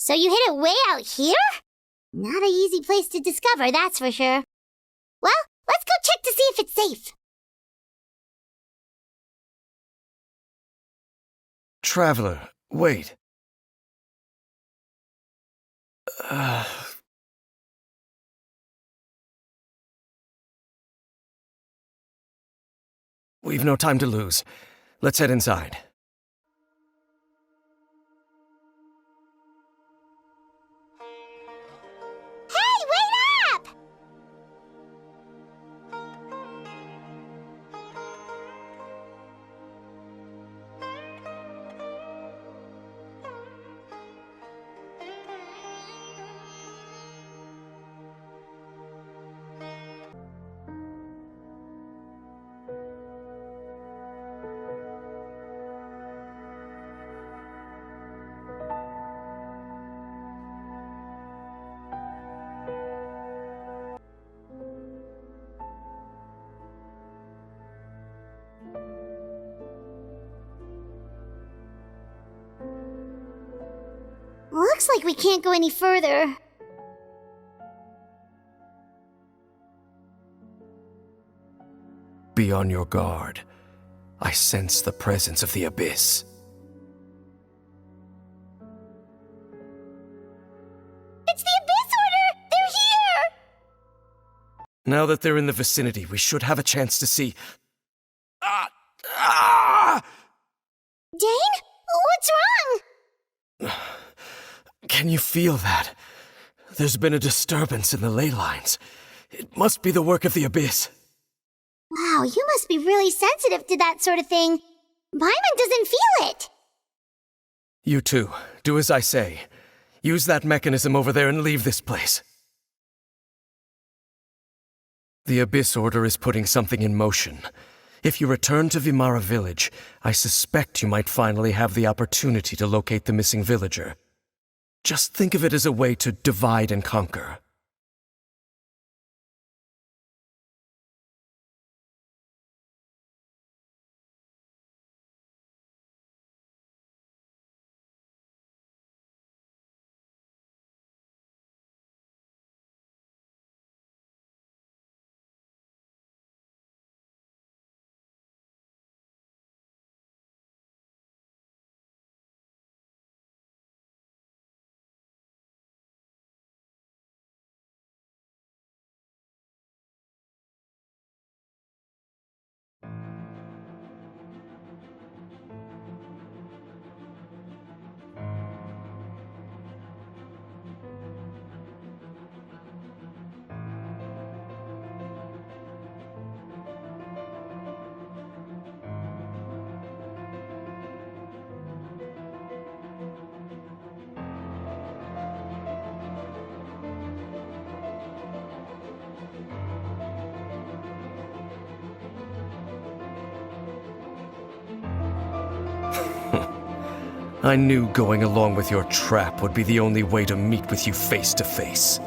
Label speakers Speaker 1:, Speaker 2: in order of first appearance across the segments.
Speaker 1: So you hid it way out here? Not an easy place to discover, that's for sure. Well, let's go check to see if it's safe.
Speaker 2: Traveler, wait. We've no time to lose. Let's head inside.
Speaker 1: Hey, wait up! Looks like we can't go any further.
Speaker 2: Be on your guard. I sense the presence of the Abyss.
Speaker 1: It's the Abyss Order! They're here!
Speaker 2: Now that they're in the vicinity, we should have a chance to see...
Speaker 1: Dane? What's wrong?
Speaker 2: Can you feel that? There's been a disturbance in the ley lines. It must be the work of the Abyss.
Speaker 1: Wow, you must be really sensitive to that sort of thing. Paimon doesn't feel it.
Speaker 2: You too. Do as I say. Use that mechanism over there and leave this place. The Abyss Order is putting something in motion. If you return to Vimara Village, I suspect you might finally have the opportunity to locate the missing villager. Just think of it as a way to divide and conquer. I knew going along with your trap would be the only way to meet with you face to face.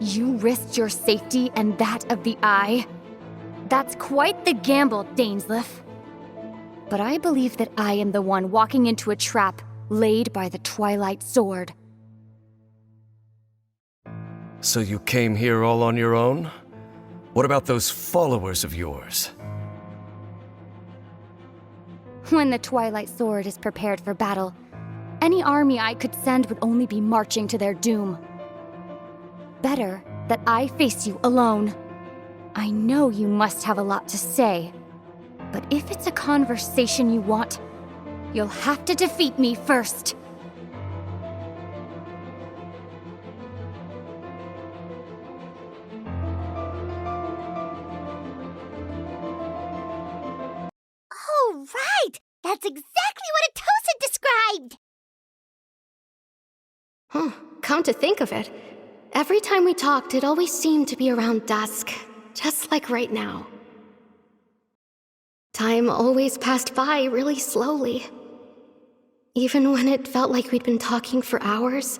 Speaker 3: You risked your safety and that of the Eye? That's quite the gamble, Dainsleif. But I believe that I am the one walking into a trap laid by the Twilight Sword.
Speaker 2: So you came here all on your own? What about those followers of yours?
Speaker 3: When the Twilight Sword is prepared for battle, any army I could send would only be marching to their doom. Better that I face you alone. I know you must have a lot to say, but if it's a conversation you want, you'll have to defeat me first.
Speaker 1: Oh, right! That's exactly what Atosa described!
Speaker 4: Come to think of it, every time we talked, it always seemed to be around dusk, just like right now. Time always passed by really slowly. Even when it felt like we'd been talking for hours,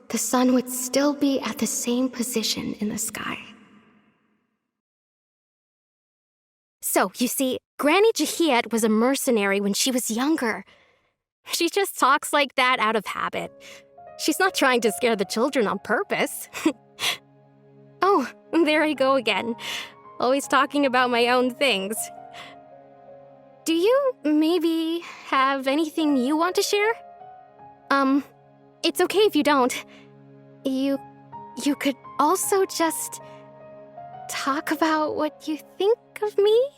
Speaker 4: the sun would still be at the same position in the sky.
Speaker 5: So, you see,
Speaker 4: Granny Jahiet was a mercenary when she was younger. She just talks like that out of habit. She's not trying to scare the children on purpose. Oh, there I go again. Always talking about my own things. Do you maybe have anything you want to share? It's okay if you don't. You could also just talk about what you think of me?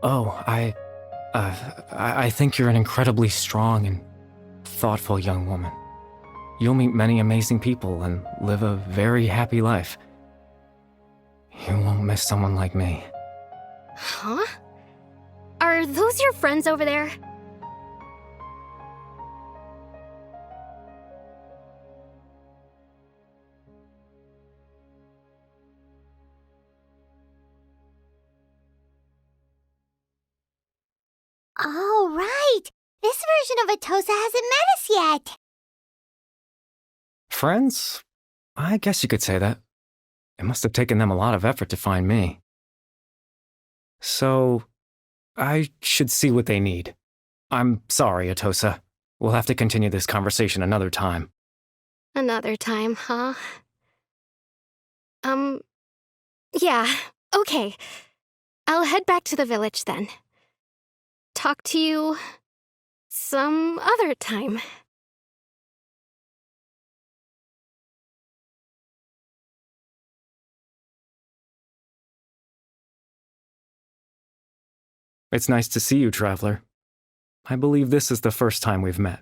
Speaker 5: Oh, I think you're an incredibly strong and thoughtful young woman. You'll meet many amazing people and live a very happy life. You won't miss someone like me.
Speaker 4: Huh? Are those your friends over there?
Speaker 1: Oh, right. This version of Atosa hasn't met us yet.
Speaker 5: Friends? I guess you could say that. It must have taken them a lot of effort to find me. So, I should see what they need. I'm sorry, Atosa. We'll have to continue this conversation another time.
Speaker 4: Another time, huh? Yeah, okay. I'll head back to the village then. Talk to you some other time.
Speaker 5: It's nice to see you, Traveler. I believe this is the first time we've met.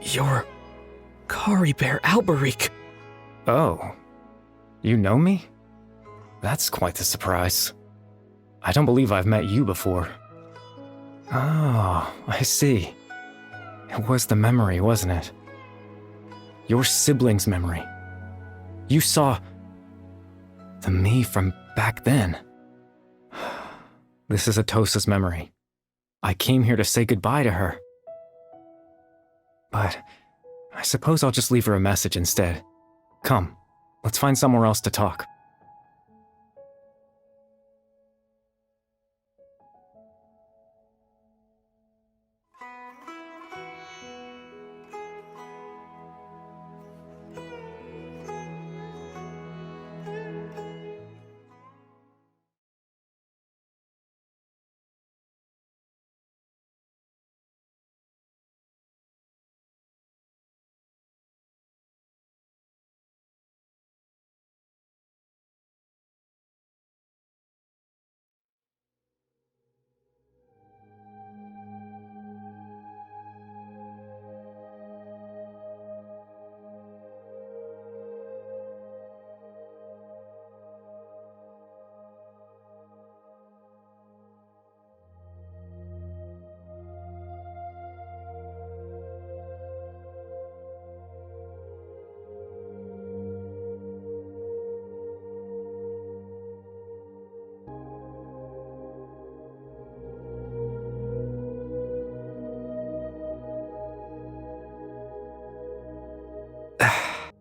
Speaker 2: You're Caribert Alberic.
Speaker 5: Oh, you know me? That's quite the surprise. I don't believe I've met you before. Oh, I see. It was the memory, wasn't it? Your sibling's memory. You saw the me from back then. This is Atosa's memory. I came here to say goodbye to her. But I suppose I'll just leave her a message instead. Come, let's find somewhere else to talk.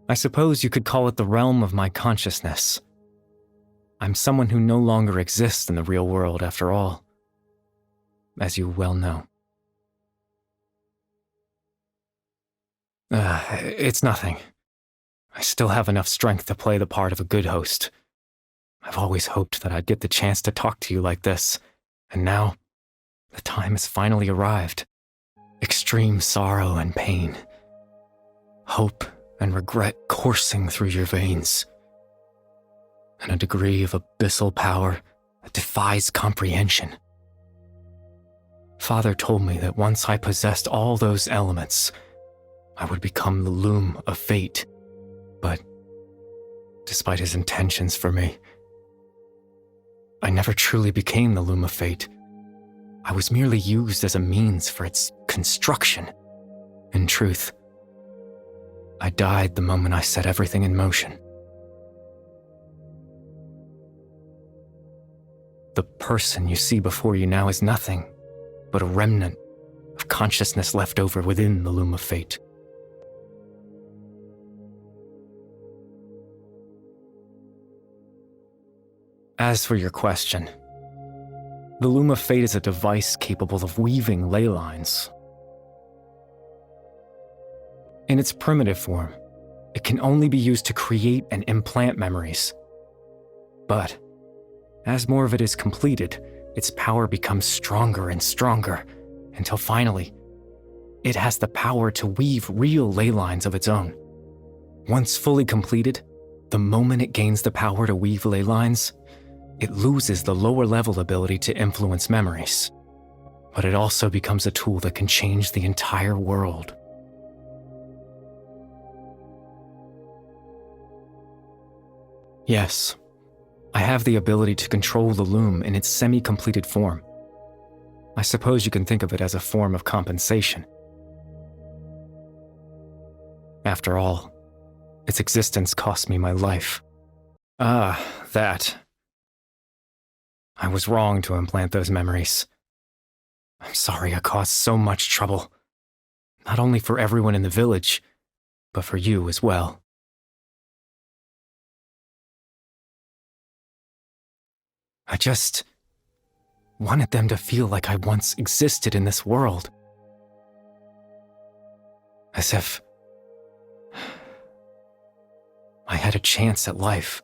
Speaker 5: I suppose you could call it the realm of my consciousness. I'm someone who no longer exists in the real world, after all, as you well know. It's nothing. I still have enough strength to play the part of a good host. I've always hoped that I'd get the chance to talk to you like this, and now, the time has finally arrived. Extreme sorrow and pain. Hope and regret coursing through your veins. And a degree of abyssal power that defies comprehension. Father told me that once I possessed all those elements, I would become the Loom of Fate. But, despite his intentions for me, I never truly became the Loom of Fate. I was merely used as a means for its construction. In truth, I died the moment I set everything in motion. The person you see before you now is nothing but a remnant of consciousness left over within the Loom of Fate. As for your question, the Loom of Fate is a device capable of weaving ley lines. In its primitive form, it can only be used to create and implant memories. But as more of it is completed, its power becomes stronger and stronger, until finally, it has the power to weave real ley lines of its own. Once fully completed, the moment it gains the power to weave ley lines, it loses the lower-level ability to influence memories. But it also becomes a tool that can change the entire world. Yes, I have the ability to control the loom in its semi-completed form. I suppose you can think of it as a form of compensation. After all, its existence cost me my life. Ah, that. I was wrong to implant those memories. I'm sorry I caused so much trouble. Not only for everyone in the village, but for you as well. I just wanted them to feel like I once existed in this world. As if I had a chance at life.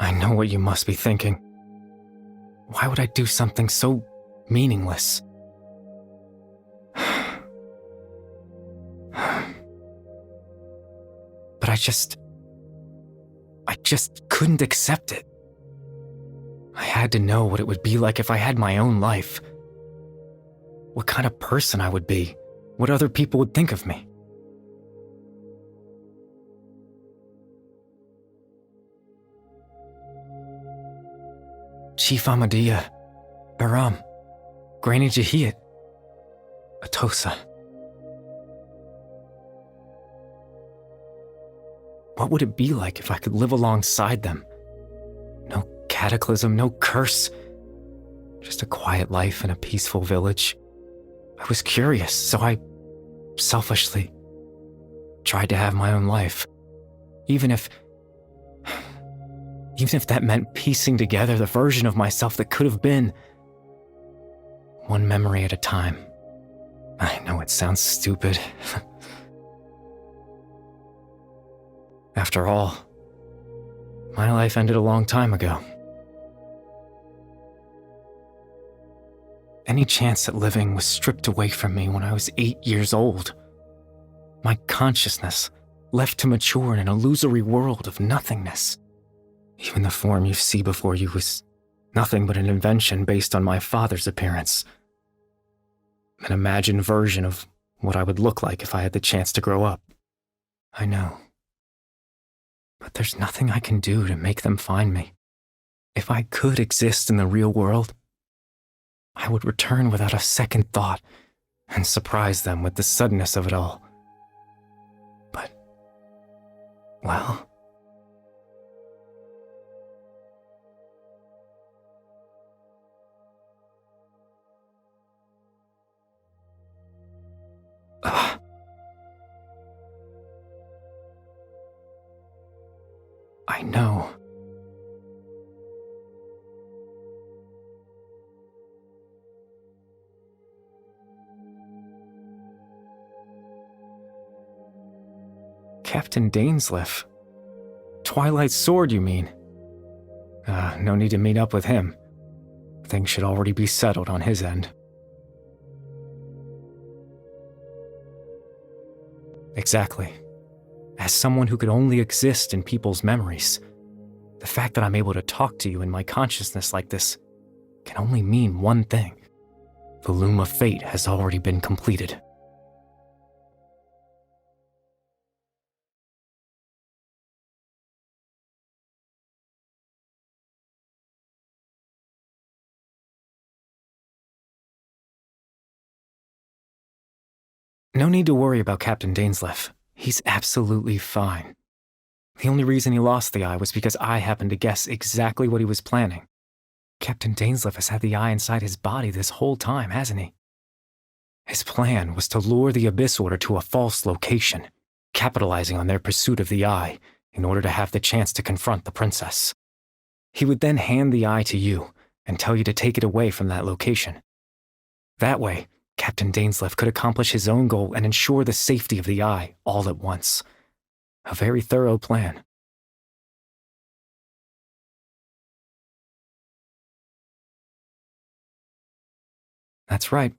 Speaker 5: I know what you must be thinking. Why would I do something so meaningless? But I just couldn't accept it. I had to know what it would be like if I had my own life. What kind of person I would be, what other people would think of me. Chief Ahmadiyya, Baram, Granny Jahiyat, Atosa. What would it be like if I could live alongside them? No cataclysm, no curse. Just a quiet life in a peaceful village. I was curious, so I selfishly tried to have my own life. Even if that meant piecing together the version of myself that could have been. One memory at a time. I know it sounds stupid. After all, my life ended a long time ago. Any chance at living was stripped away from me when I was 8 years old. My consciousness left to mature in an illusory world of nothingness. Even the form you see before you was nothing but an invention based on my father's appearance. An imagined version of what I would look like if I had the chance to grow up. I know. But there's nothing I can do to make them find me. If I could exist in the real world, I would return without a second thought and surprise them with the suddenness of it all. But, well, I know. Captain Dainsleif. Twilight Sword, you mean? No need to meet up with him. Things should already be settled on his end. Exactly. As someone who could only exist in people's memories, the fact that I'm able to talk to you in my consciousness like this can only mean one thing. The Loom of Fate has already been completed. No need to worry about Captain Dainsleif. He's absolutely fine. The only reason he lost the eye was because I happened to guess exactly what he was planning. Captain Dainsleif has had the eye inside his body this whole time, hasn't he? His plan was to lure the Abyss Order to a false location, capitalizing on their pursuit of the eye in order to have the chance to confront the princess. He would then hand the eye to you and tell you to take it away from that location. That way, Captain Dainsleif could accomplish his own goal and ensure the safety of the eye all at once. A very thorough plan. That's right,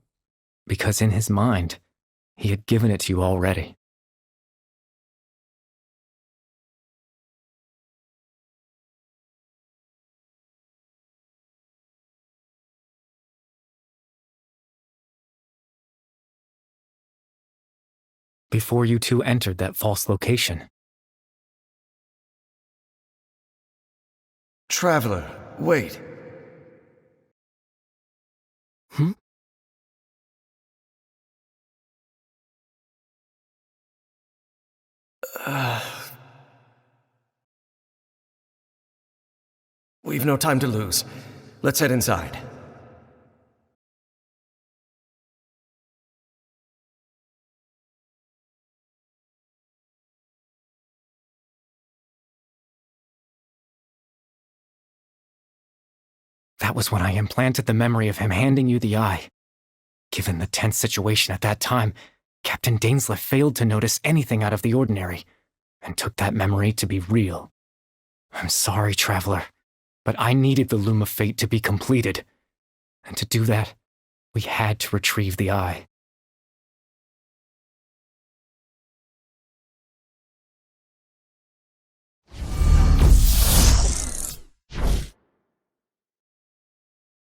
Speaker 5: because in his mind, he had given it to you already. Before you two entered that false location.
Speaker 2: Traveler, wait. We've no time to lose. Let's head inside.
Speaker 5: That was when I implanted the memory of him handing you the eye. Given the tense situation at that time, Captain Dainsleif failed to notice anything out of the ordinary, and took that memory to be real. I'm sorry, Traveler, but I needed the Loom of Fate to be completed. And to do that, we had to retrieve the eye.